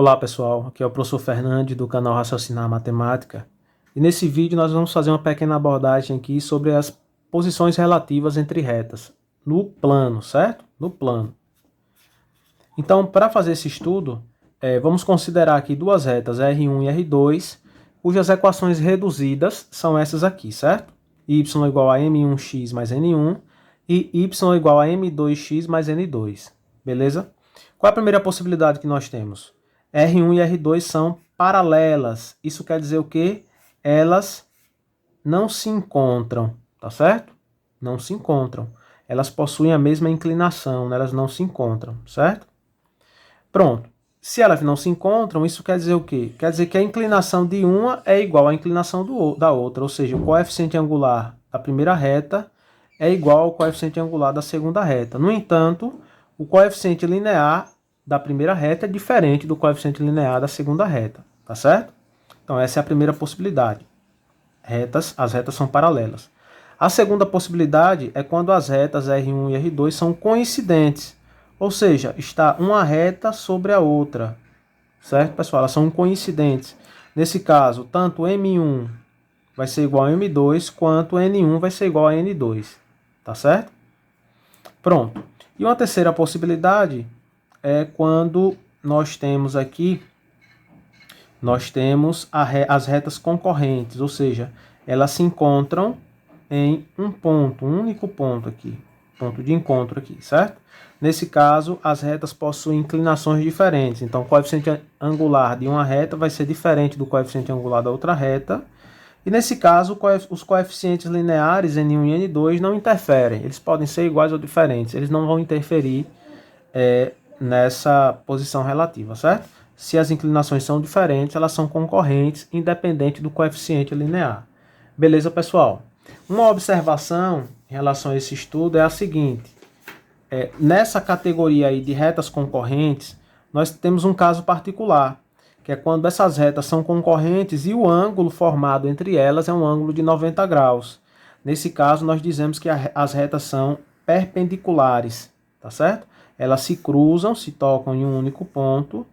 Olá pessoal, aqui é o professor Fernandes do canal Raciocinar Matemática e nesse vídeo nós vamos fazer uma pequena abordagem aqui sobre as posições relativas entre retas no plano, certo? No plano. Então, para fazer esse estudo, vamos considerar aqui duas retas R1 e R2, cujas equações reduzidas são essas aqui, certo? Y igual a M1x mais N1 e Y igual a M2x mais N2, beleza? Qual é a primeira possibilidade que nós temos? R1 e R2 são paralelas. Isso quer dizer o quê? Elas não se encontram, tá certo? Não se encontram. Elas possuem a mesma inclinação, né? Elas não se encontram, certo? Pronto. Se elas não se encontram, isso quer dizer o quê? Quer dizer que a inclinação de uma é igual à inclinação da outra, ou seja, o coeficiente angular da primeira reta é igual ao coeficiente angular da segunda reta. No entanto, o coeficiente linear da primeira reta é diferente do coeficiente linear da segunda reta, tá certo? Então essa é a primeira possibilidade. As retas são paralelas. A segunda possibilidade é quando as retas R1 e R2 são coincidentes, ou seja, está uma reta sobre a outra, certo, pessoal? Elas são coincidentes. Nesse caso, tanto M1 vai ser igual a M2, quanto N1 vai ser igual a N2, tá certo? Pronto. E uma terceira possibilidade é quando nós temos aqui, as retas concorrentes, ou seja, elas se encontram em um único ponto aqui, ponto de encontro aqui, certo? Nesse caso, as retas possuem inclinações diferentes, então o coeficiente angular de uma reta vai ser diferente do coeficiente angular da outra reta, e nesse caso, os coeficientes lineares N1 e N2 não interferem, eles podem ser iguais ou diferentes, eles não vão interferir nessa posição relativa, certo? Se as inclinações são diferentes, elas são concorrentes, independente do coeficiente linear. Beleza, pessoal? Uma observação em relação a esse estudo é a seguinte. Nessa categoria aí de retas concorrentes, nós temos um caso particular, que é quando essas retas são concorrentes e o ângulo formado entre elas é um ângulo de 90 graus. Nesse caso, nós dizemos que as retas são perpendiculares, tá certo? Elas se cruzam, se tocam em um único ponto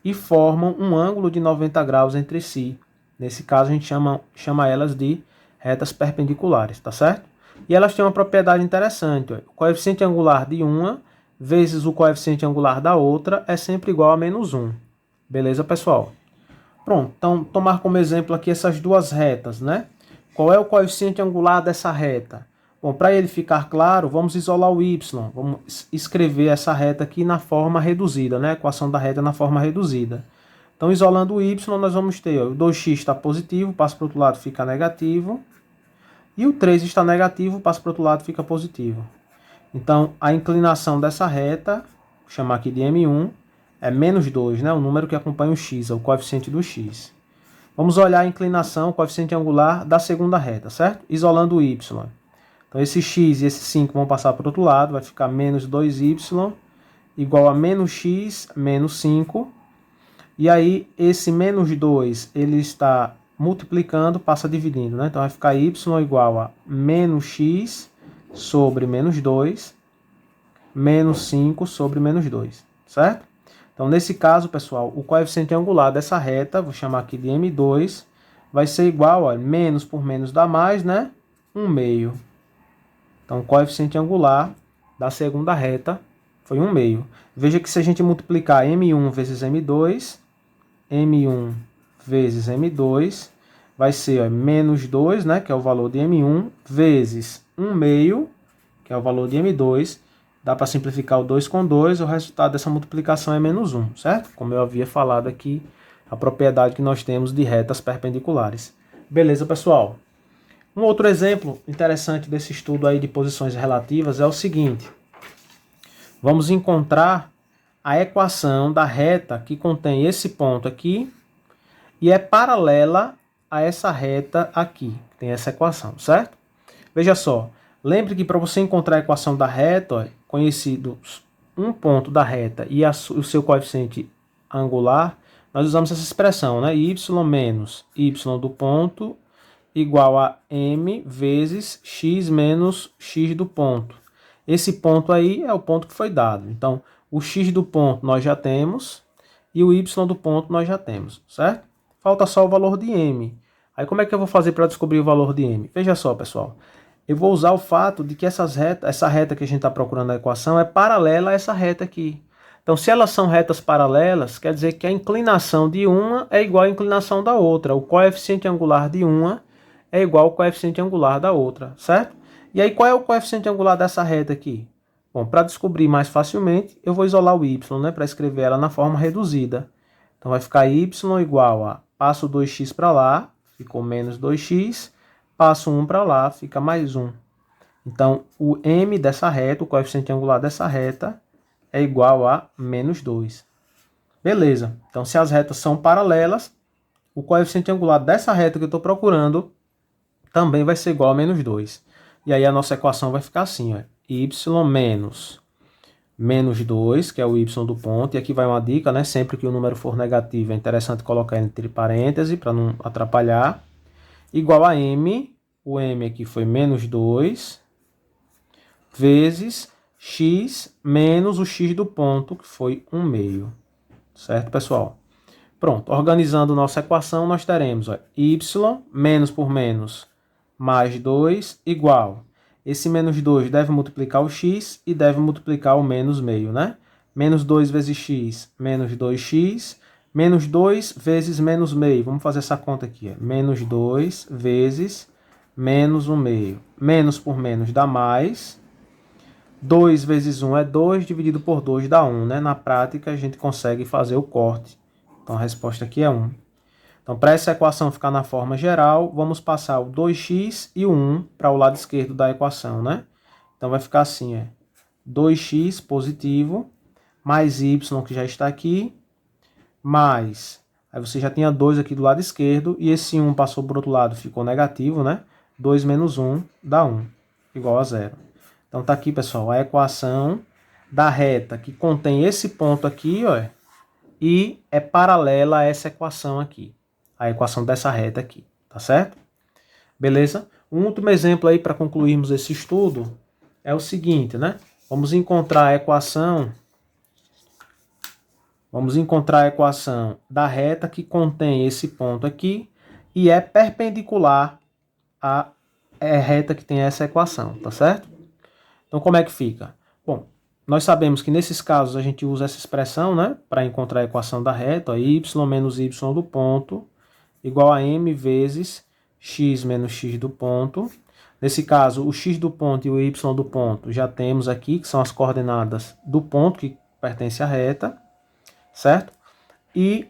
e formam um ângulo de 90 graus entre si. Nesse caso, a gente chama elas de retas perpendiculares, tá certo? E elas têm uma propriedade interessante. Ó. O coeficiente angular de uma vezes o coeficiente angular da outra é sempre igual a menos 1. Beleza, pessoal? Pronto, então tomar como exemplo aqui essas duas retas, né? Qual é o coeficiente angular dessa reta? Bom, para ele ficar claro, vamos isolar o y. Vamos escrever essa reta aqui na forma reduzida, né? A equação da reta na forma reduzida. Então, isolando o y, nós vamos ter, ó, o 2x está positivo, passa para o outro lado, fica negativo. E o 3 está negativo, passa para o outro lado, fica positivo. Então, a inclinação dessa reta, vou chamar aqui de M1, é menos 2, né? O número que acompanha o x, é o coeficiente do x. Vamos olhar a inclinação, o coeficiente angular da segunda reta, certo? Isolando o y. Então, esse x e esse 5 vão passar para o outro lado, vai ficar menos 2y igual a menos x menos 5. E aí, esse menos 2, ele está multiplicando, passa dividindo, né? Então, vai ficar y igual a menos x sobre menos 2, menos 5 sobre menos 2, certo? Então, nesse caso, pessoal, o coeficiente angular dessa reta, vou chamar aqui de M2, vai ser igual a menos por menos dá mais, né? 1 meio. Então, o coeficiente angular da segunda reta foi 1 meio. Veja que se a gente multiplicar M1 vezes M2, M1 vezes M2, vai ser ó, menos 2, né, que é o valor de M1, vezes 1 meio, que é o valor de M2. Dá para simplificar o 2 com 2, o resultado dessa multiplicação é menos 1, certo? Como eu havia falado aqui, a propriedade que nós temos de retas perpendiculares. Beleza, pessoal? Um outro exemplo interessante desse estudo aí de posições relativas é o seguinte. Vamos encontrar a equação da reta que contém esse ponto aqui e é paralela a essa reta aqui. Tem essa equação, certo? Veja só. Lembre que para você encontrar a equação da reta, ó, conhecidos um ponto da reta e o seu coeficiente angular, nós usamos essa expressão, né? Y menos y do ponto igual a m vezes x menos x do ponto. Esse ponto aí é o ponto que foi dado. Então, o x do ponto nós já temos e o y do ponto nós já temos, certo? Falta só o valor de m. Aí como é que eu vou fazer para descobrir o valor de m? Veja só, pessoal. Eu vou usar o fato de que essa reta que a gente está procurando na equação é paralela a essa reta aqui. Então, se elas são retas paralelas, quer dizer que a inclinação de uma é igual à inclinação da outra. O coeficiente angular de uma é igual ao coeficiente angular da outra, certo? E aí, qual é o coeficiente angular dessa reta aqui? Bom, para descobrir mais facilmente, eu vou isolar o y, né, para escrever ela na forma reduzida. Então, vai ficar y igual a, passo 2x para lá, ficou menos 2x, passo 1 para lá, fica mais 1. Então, o m dessa reta, o coeficiente angular dessa reta, é igual a menos 2. Beleza. Então, se as retas são paralelas, o coeficiente angular dessa reta que eu estou procurando também vai ser igual a menos 2. E aí a nossa equação vai ficar assim, ó, y menos 2, que é o y do ponto. E aqui vai uma dica, né? Sempre que o número for negativo, é interessante colocar entre parênteses para não atrapalhar. Igual a m, o m aqui foi menos 2, vezes x menos o x do ponto, que foi 1/2. Certo, pessoal? Pronto, organizando nossa equação, nós teremos ó, y menos por menos mais 2 igual. Esse menos 2 deve multiplicar o x e deve multiplicar o menos meio, né? Menos 2 vezes x, menos 2x, menos 2 vezes menos meio. Vamos fazer essa conta aqui. Ó. Menos 2 vezes menos 1/2. Menos por menos dá mais. 2 vezes 1 é 2, dividido por 2 dá 1, né? Na prática, a gente consegue fazer o corte. Então, a resposta aqui é 1. Então, para essa equação ficar na forma geral, vamos passar o 2x e o 1 para o lado esquerdo da equação, né? Então, vai ficar assim, 2x positivo, mais y, que já está aqui, mais... Aí você já tinha 2 aqui do lado esquerdo, e esse 1 passou para o outro lado, ficou negativo, né? 2 menos 1 dá 1, igual a 0. Então, tá aqui, pessoal, a equação da reta que contém esse ponto aqui, ó, e é paralela a essa equação aqui. A equação dessa reta aqui, tá certo? Beleza? Um último exemplo aí para concluirmos esse estudo é o seguinte, né? Vamos encontrar a equação da reta que contém esse ponto aqui e é perpendicular à reta que tem essa equação, tá certo? Então, como é que fica? Bom, nós sabemos que nesses casos a gente usa essa expressão, né, para encontrar a equação da reta, ó, y menos y do ponto igual a m vezes x menos x do ponto. Nesse caso, o x do ponto e o y do ponto já temos aqui, que são as coordenadas do ponto que pertence à reta, certo? E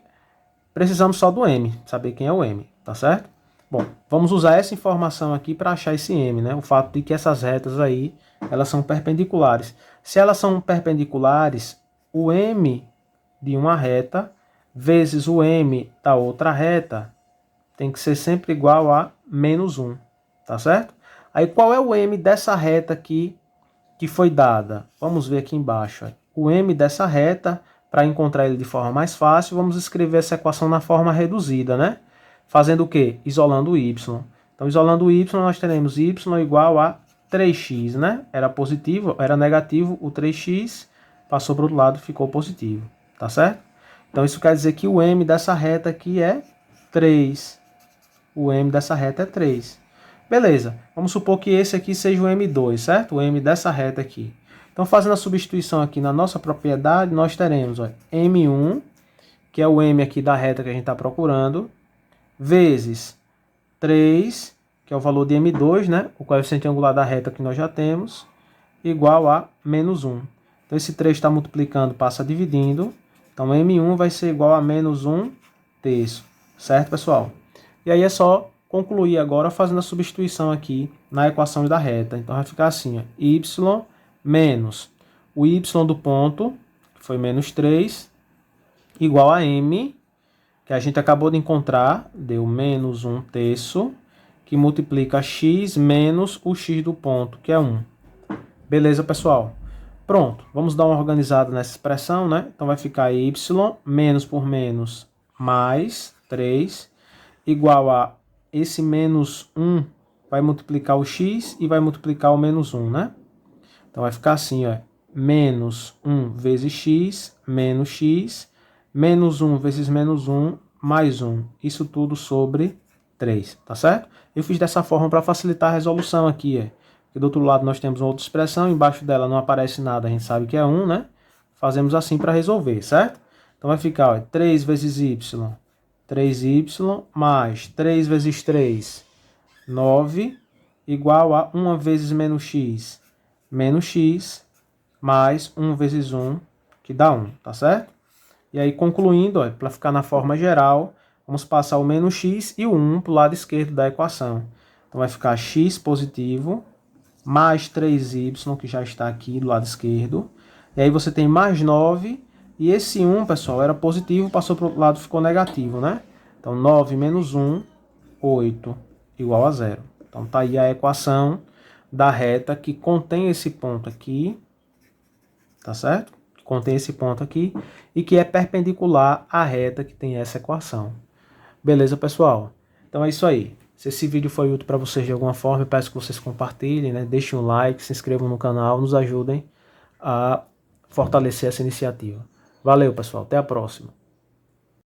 precisamos só do m, saber quem é o m, tá certo? Bom, vamos usar essa informação aqui para achar esse m, né? O fato de que essas retas aí, elas são perpendiculares. Se elas são perpendiculares, o m de uma reta vezes o m da outra reta tem que ser sempre igual a menos 1, tá certo? Aí qual é o m dessa reta aqui que foi dada? Vamos ver aqui embaixo. O m dessa reta, para encontrar ele de forma mais fácil, vamos escrever essa equação na forma reduzida, né? Fazendo o quê? Isolando o y. Então, isolando o y, nós teremos y igual a 3x, né? Era positivo, era negativo, o 3x passou para o outro lado, ficou positivo, tá certo? Então, isso quer dizer que o m dessa reta aqui é 3. O m dessa reta é 3. Beleza, vamos supor que esse aqui seja o m2, certo? O m dessa reta aqui. Então, fazendo a substituição aqui na nossa propriedade, nós teremos ó, m1, que é o m aqui da reta que a gente está procurando, vezes 3, que é o valor de m2, né? O coeficiente angular da reta que nós já temos, igual a menos 1. Então, esse 3 está multiplicando, passa dividindo. Então, m1 vai ser igual a menos 1/3. Certo, pessoal? E aí é só concluir agora fazendo a substituição aqui na equação da reta. Então, vai ficar assim, ó, y menos o y do ponto, que foi menos 3, igual a m, que a gente acabou de encontrar, deu menos 1/3, que multiplica x menos o x do ponto, que é 1. Beleza, pessoal? Pronto, vamos dar uma organizada nessa expressão, né? Então, vai ficar y menos por menos mais 3, igual a esse menos 1 vai multiplicar o x e vai multiplicar o menos 1, né? Então, vai ficar assim, ó, menos 1 vezes x, menos x, menos 1 vezes menos 1, mais 1. Isso tudo sobre 3, tá certo? Eu fiz dessa forma para facilitar a resolução aqui, Porque do outro lado nós temos uma outra expressão, embaixo dela não aparece nada, a gente sabe que é 1, né? Fazemos assim para resolver, certo? Então vai ficar, 3 vezes y, 3y, mais 3 vezes 3, 9, igual a 1 vezes menos x, mais 1 vezes 1, que dá 1, tá certo? E aí, concluindo, para ficar na forma geral, vamos passar o menos x e o 1 para o lado esquerdo da equação. Então, vai ficar x positivo, mais 3y, que já está aqui do lado esquerdo. E aí você tem mais 9, e esse 1, pessoal, era positivo, passou para o lado, ficou negativo, né? Então, 9 menos 1, 8, igual a 0. Então, tá aí a equação da reta que contém esse ponto aqui, tá certo? Que contém esse ponto aqui e que é perpendicular à reta que tem essa equação. Beleza, pessoal? Então é isso aí. Se esse vídeo foi útil para vocês de alguma forma, eu peço que vocês compartilhem, né? Deixem um like, se inscrevam no canal, nos ajudem a fortalecer essa iniciativa. Valeu, pessoal. Até a próxima.